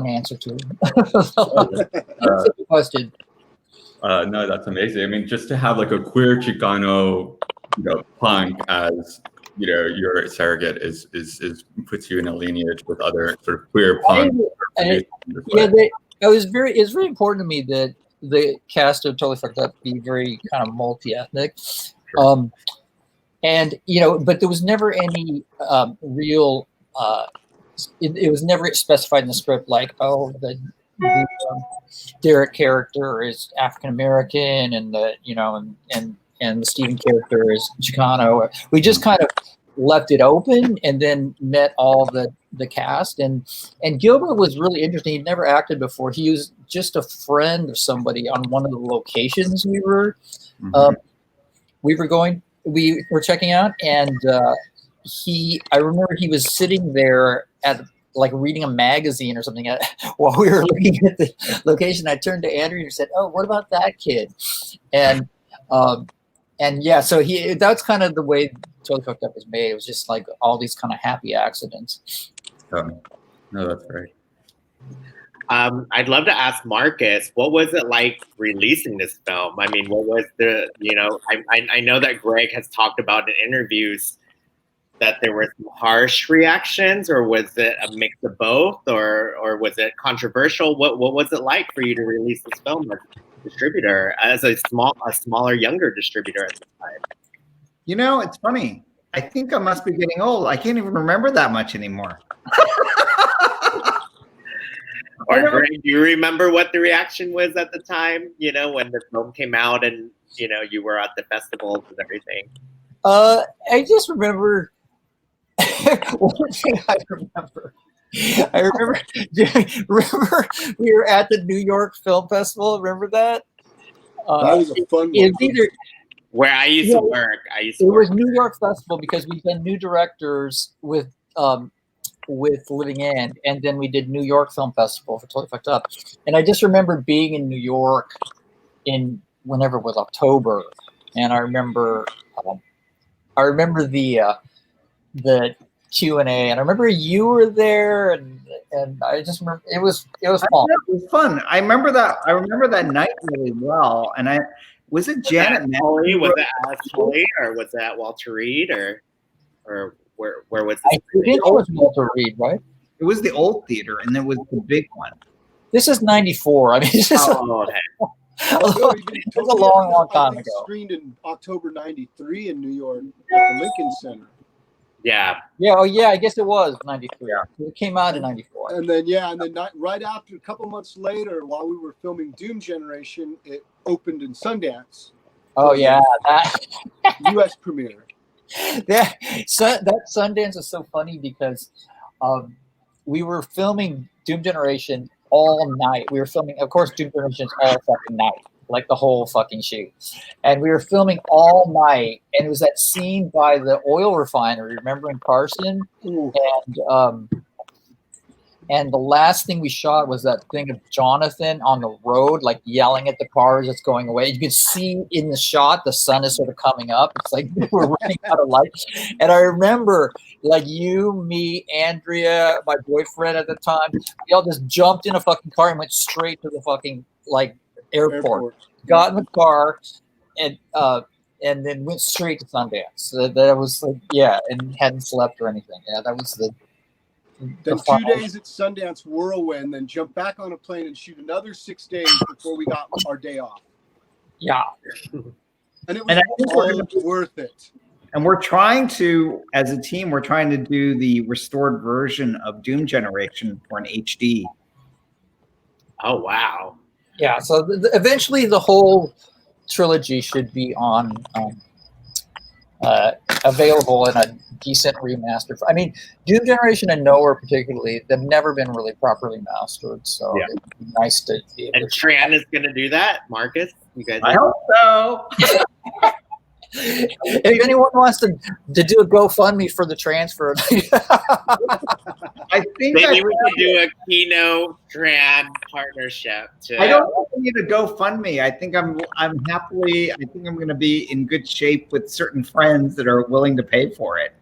answer to the question. No, that's amazing. I mean, just to have like a queer Chicano, punk as your surrogate is puts you in a lineage with other sort of queer punk. It's very important to me that the cast of Totally Fucked Up be very kind of multi-ethnic. And but there was never any real it was never specified in the script, like, oh, the Derek character is African American, and the and the Stephen character is Chicano. We just kind of left it open, and then met all the cast. And Gilbert was really interesting. He'd never acted before. He was just a friend of somebody on one of the locations we were checking out, and I remember he was sitting there at like reading a magazine or something while we were looking at the location. I turned to Andrew and said, "Oh, what about that kid?" And yeah, so that's kind of the way Totally Fucked Up was made. It was just like all these kind of happy accidents. No, that's great. I'd love to ask Marcus, what was it like releasing this film? I mean, what was I know that Gregg has talked about in interviews that there were some harsh reactions, or was it a mix of both, or was it controversial? What was it like for you to release this film as a distributor, as a smaller, younger distributor at the time? You know, it's funny. I think I must be getting old. I can't even remember that much anymore. Or Gregg, do you remember what the reaction was at the time, when the film came out and, you were at the festivals and everything? I just remember one thing I remember we were at the New York Film Festival. Remember that? That was a fun one. Where I used to work. It was New York Festival because we've done new directors with Living In, and then we did New York Film Festival for Totally Fucked Up. And I just remember being in New York in whenever it was October, and I remember the Q&A, and I remember you were there, and I just remember it was fun. It was fun. I remember that night really well. And was it Janet? Was it Ashley, or was that Walter Reed, or where was this? I think it was Walter Reed, right? It was the old theater, and there was the big one. This is '94. I mean, this is okay. It was a long time ago. Screened in October '93 in New York at the Lincoln Center. Yeah. Yeah. Oh, yeah. I guess it was '93. Yeah. It came out in '94. And then right after, a couple months later, while we were filming Doom Generation, it opened in Sundance. Oh yeah, U.S. premiere. Yeah, so that Sundance is so funny because we were filming Doom Generation all night. We were filming, of course, Doom Generation all fucking night, like the whole fucking shoot. And we were filming all night, and it was that scene by the oil refinery, remember, in Carson? Ooh. And the last thing we shot was that thing of Jonathan on the road, like yelling at the cars that's going away. You can see in the shot, the sun is sort of coming up. It's like we're running out of light. And I remember, like, you, me, Andrea, my boyfriend at the time, we all just jumped in a fucking car and went straight to the fucking, like, airport. Got in the car and then went straight to Sundance. So that was like, yeah, and hadn't slept or anything. Yeah, that was Then 2 days at Sundance Whirlwind, then jump back on a plane and shoot another 6 days before we got our day off. Yeah. And it was all worth it. And we're trying to, as a team, we're trying to do the restored version of Doom Generation for an HD. Oh, wow. Yeah, so eventually the whole trilogy should be on available in a decent remaster. I mean, Doom Generation and Nowhere particularly, they've never been really properly mastered, so yeah. It'd be nice to be able And Tran is going to do that, Marcus? You guys? I hope so. If anyone wants to do a GoFundMe for the transfer, I think maybe we could do a Kino Tran partnership. I don't need a GoFundMe. I think I'm happily. I think I'm going to be in good shape with certain friends that are willing to pay for it.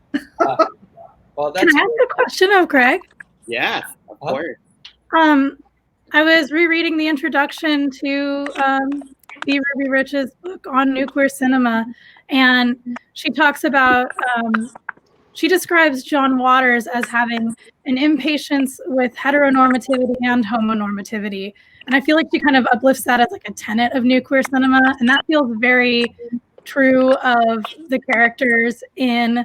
Well, that's Can I ask a question of Gregg? Yes, of course. I was rereading the introduction to B. Ruby Rich's book on nuclear cinema, and she talks about, she describes John Waters as having an impatience with heteronormativity and homonormativity. And I feel like she kind of uplifts that as like a tenet of nuclear cinema. And that feels very true of the characters in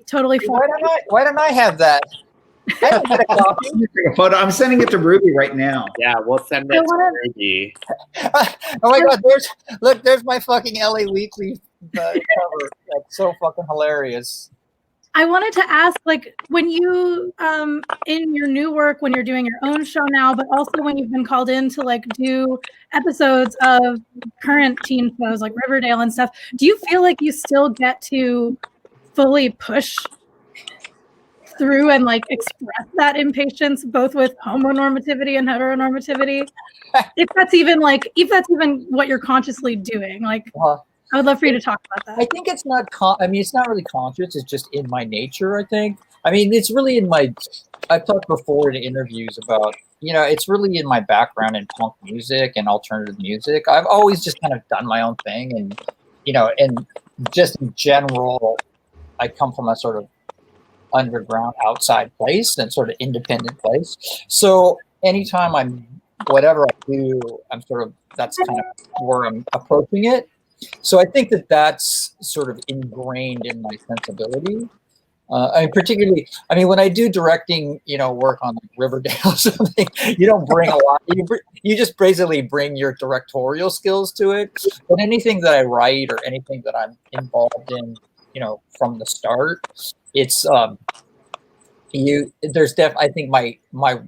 Totally Fucked Up. Why don't I have that? I haven't had a copy. A photo. I'm sending it to Ruby right now. Yeah, we'll send it to Ruby. Oh my God! There's my fucking LA Weekly cover. That's so fucking hilarious. I wanted to ask, like, when you, in your new work, when you're doing your own show now, but also when you've been called in to like do episodes of current teen shows like Riverdale and stuff, do you feel like you still get to fully push through and like express that impatience, both with homonormativity and heteronormativity? if that's even what you're consciously doing, like. I would love for you to talk about that. I think it's not. It's not really conscious. It's just in my nature. I think. I mean, it's really in my. I've talked before in interviews about. It's really in my background in punk music and alternative music. I've always just kind of done my own thing, and and just in general, I come from a sort of underground, outside place and sort of independent place. So anytime whatever I do, that's kind of where I'm approaching it. So I think that's sort of ingrained in my sensibility. Particularly, when I do directing, work on like Riverdale or something, you don't bring a lot. You just basically bring your directorial skills to it. But anything that I write or anything that I'm involved in, from the start, it's I think my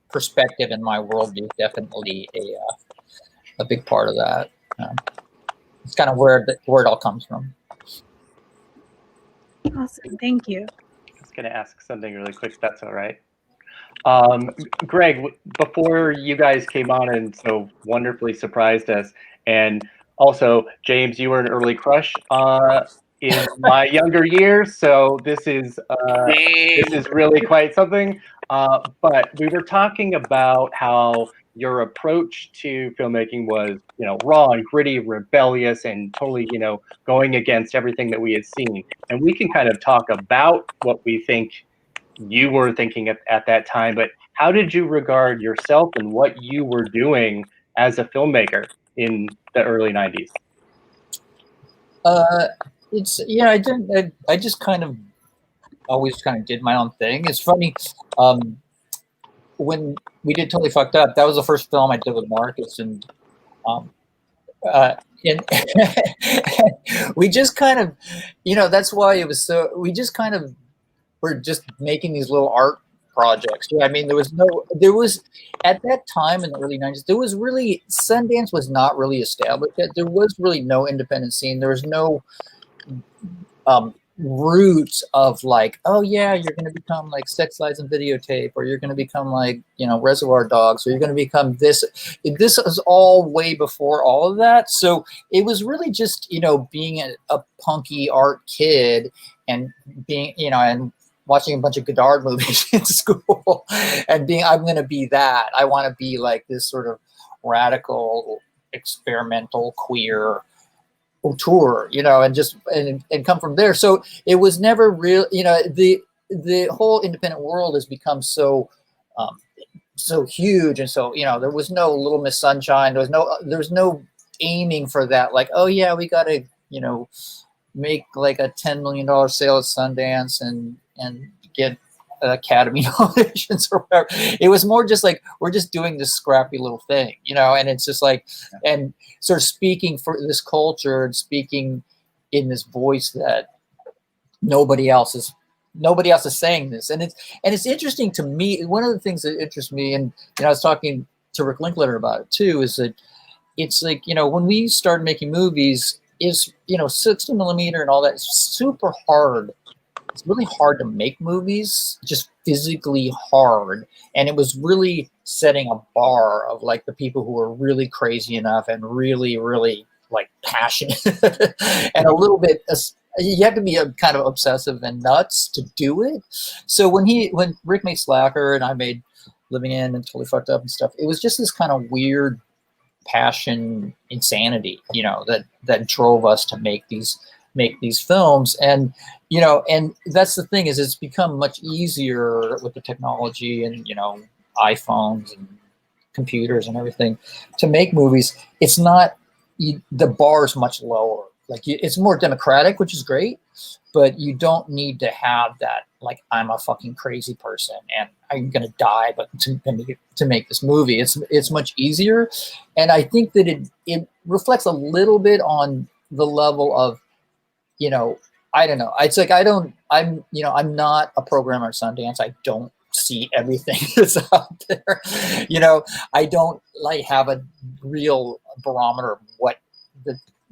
perspective and my worldview is definitely a big part of that. It's kind of where it all comes from. Awesome, thank you. I was going to ask something really quick, if that's all right. Greg, before you guys came on and so wonderfully surprised us, and also James, you were an early crush in my younger years, so this is really quite something. But we were talking about how your approach to filmmaking was, raw and gritty, rebellious, and totally, going against everything that we had seen. And we can kind of talk about what we think you were thinking at that time, but how did you regard yourself and what you were doing as a filmmaker in the early 90s? I just kind of always kind of did my own thing. It's funny, when we did Totally Fucked Up, that was the first film I did with Marcus, and we just kind of, that's why it was so. We just kind of were just making these little art projects. There was at that time in the early 90s, there was really, Sundance was not really established yet. There was really no independent scene. There was no roots of like, oh yeah, you're going to become like Sex, Lies, and Videotape, or you're going to become like, Reservoir Dogs, or you're going to become this. This is all way before all of that. So it was really just, being a punky art kid and being, and watching a bunch of Godard movies in school and being, I'm going to be that. I want to be like this sort of radical, experimental, queer tour, and come from there. So it was never real, the whole independent world has become so huge, and so there was no Little Miss Sunshine. There was no aiming for that, like, oh yeah, we got to make like a $10 million sale at Sundance and get Academy nominations or whatever. It was more just like, we're just doing this scrappy little thing, and it's just like, and sort of speaking for this culture and speaking in this voice that nobody else is saying this. And it's interesting to me. One of the things that interests me, and I was talking to Rick Linklater about it too, is that it's like, when we started making movies, is 60 millimeter and all that is super hard. It's really hard to make movies, just physically hard. And it was really setting a bar of like the people who were really crazy enough and really, really like passionate and a little bit, you have to be a kind of obsessive and nuts to do it. So when Rick made Slacker and I made Living In and Totally Fucked Up and stuff, it was just this kind of weird passion, insanity, that drove us to make these films. And and that's the thing, is it's become much easier with the technology and iPhones and computers and everything to make movies. It's not, the bar is much lower. Like it's more democratic, which is great, but you don't need to have that like I'm a fucking crazy person and I'm gonna die, but to make this movie, it's much easier, and I think that it reflects a little bit on the level of, I don't know. It's like I'm not a programmer at Sundance. I don't see everything that's out there. I don't like have a real barometer of what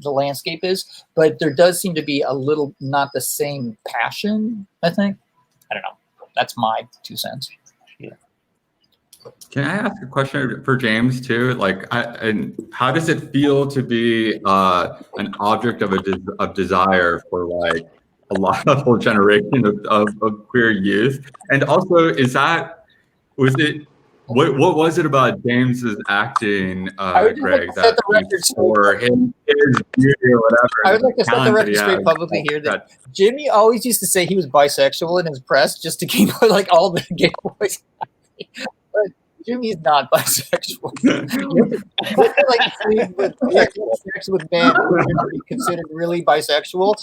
the landscape is, but there does seem to be a little not the same passion, I think. I don't know. That's my 2 cents. Yeah. Can I ask a question for James too? Like, and how does it feel to be an object of desire for like a lot of whole generation of queer youth? And also, what was it about James's acting, Greg, that for him, his beauty or whatever? I would like to set the record straight publicly here that Jimmy always used to say he was bisexual in his press just to keep like all the gay boys happy. But Jimmy's not bisexual. Like sex with men would be considered really bisexual,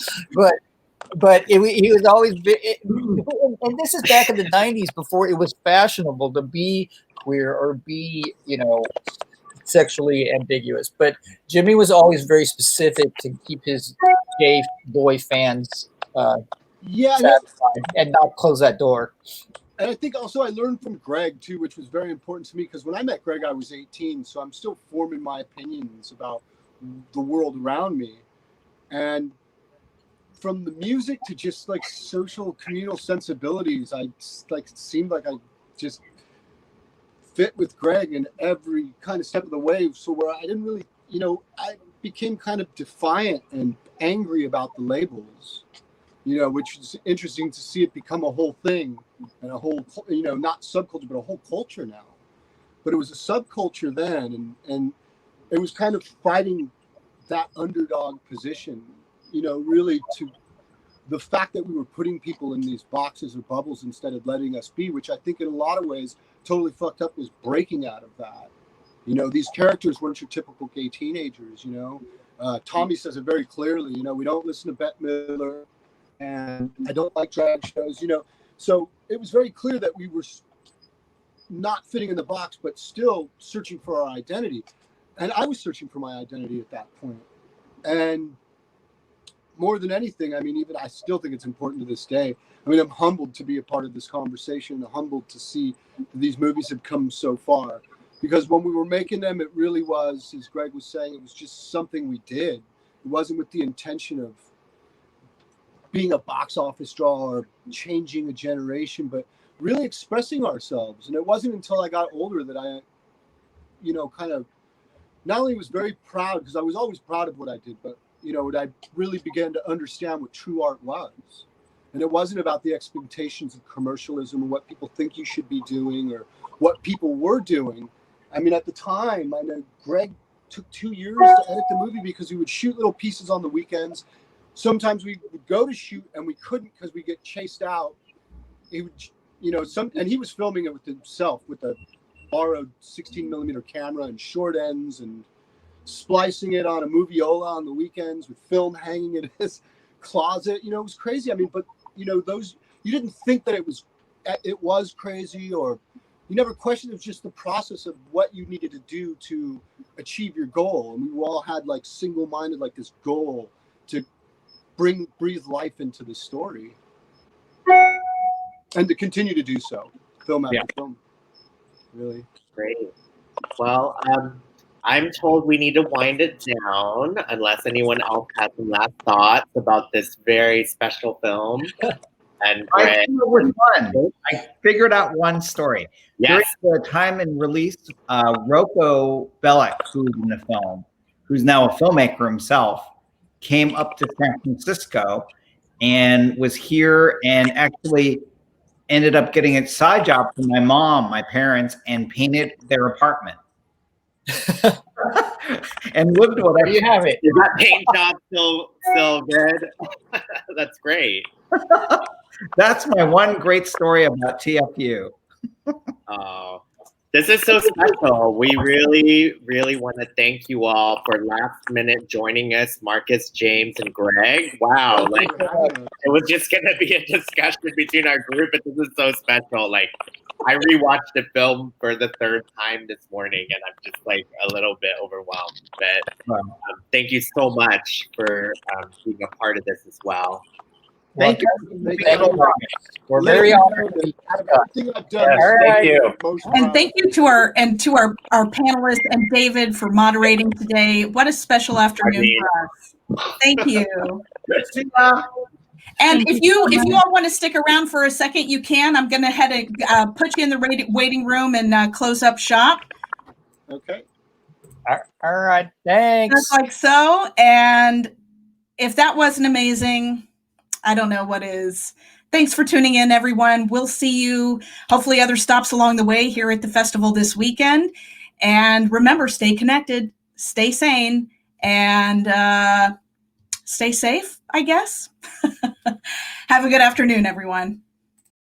but he was always, and this is back in the 90s before it was fashionable to be queer or be, sexually ambiguous. But Jimmy was always very specific to keep his gay boy fans satisfied and not close that door. And I think also I learned from Greg too, which was very important to me, because when I met Greg, I was 18, so I'm still forming my opinions about the world around me. And from the music to just like social communal sensibilities, I like seemed like I just fit with Greg in every kind of step of the way. So where I didn't really, I became kind of defiant and angry about the labels, which is interesting to see it become a whole thing and a whole, not subculture, but a whole culture now. But it was a subculture then, and it was kind of fighting that underdog position, really to the fact that we were putting people in these boxes or bubbles instead of letting us be, which I think in a lot of ways totally fucked up, was breaking out of that. These characters weren't your typical gay teenagers, Tommy says it very clearly, we don't listen to Bette Midler and I don't like drag shows, So it was very clear that we were not fitting in the box, but still searching for our identity. And I was searching for my identity at that point. And more than anything, even I still think it's important to this day. I'm humbled to be a part of this conversation, humbled to see that these movies have come so far. Because when we were making them, it really was, as Greg was saying, it was just something we did. It wasn't with the intention of being a box office draw or changing a generation, but really expressing ourselves. And it wasn't until I got older that I, kind of not only was very proud, because I was always proud of what I did, but I really began to understand what true art was. And it wasn't about the expectations of commercialism and what people think you should be doing or what people were doing. At the time, I know Greg took 2 years to edit the movie because we would shoot little pieces on the weekends. Sometimes we would go to shoot and we couldn't because we get chased out. He would, and he was filming it with himself with a borrowed 16mm camera and short ends and splicing it on a moviola on the weekends with film hanging in his closet. It was crazy. But those, you didn't think that it was crazy, or you never questioned. It was just the process of what you needed to do to achieve your goal. And we all had like single-minded, like this goal to breathe life into the story and to continue to do so, film after film. Really great. Well, I'm told we need to wind it down unless anyone else has some last thoughts about this very special film. And I think it was fun. I figured out one story. Yes. During the time and release, Rocco Bellick, who's in the film, who's now a filmmaker himself, came up to San Francisco and was here and actually ended up getting a side job from my mom, my parents, and painted their apartment. And lived with There you have it. Is that paint job still good? That's great. That's my one great story about TFU. Oh, This is so special. We really, really want to thank you all for last minute joining us, Marcus, James, and Greg. Wow, like it was just going to be a discussion between our group, but this is so special. Like I rewatched the film for the third time this morning, and I'm just like a little bit overwhelmed. But thank you so much for being a part of this as well. Thank you. We're very honored. Thank you. And thank you to our panelists and David for moderating today. What a special afternoon for us. Thank you. And if you all want to stick around for a second, you can. I'm going to head and put you in the waiting room and close up shop. Okay. All right. Thanks. Just like so. And if that wasn't amazing, I don't know what is. Thanks for tuning in, everyone. We'll see you, hopefully other stops along the way here at the festival this weekend. And remember, stay connected, stay sane, and stay safe, I guess. Have a good afternoon, everyone.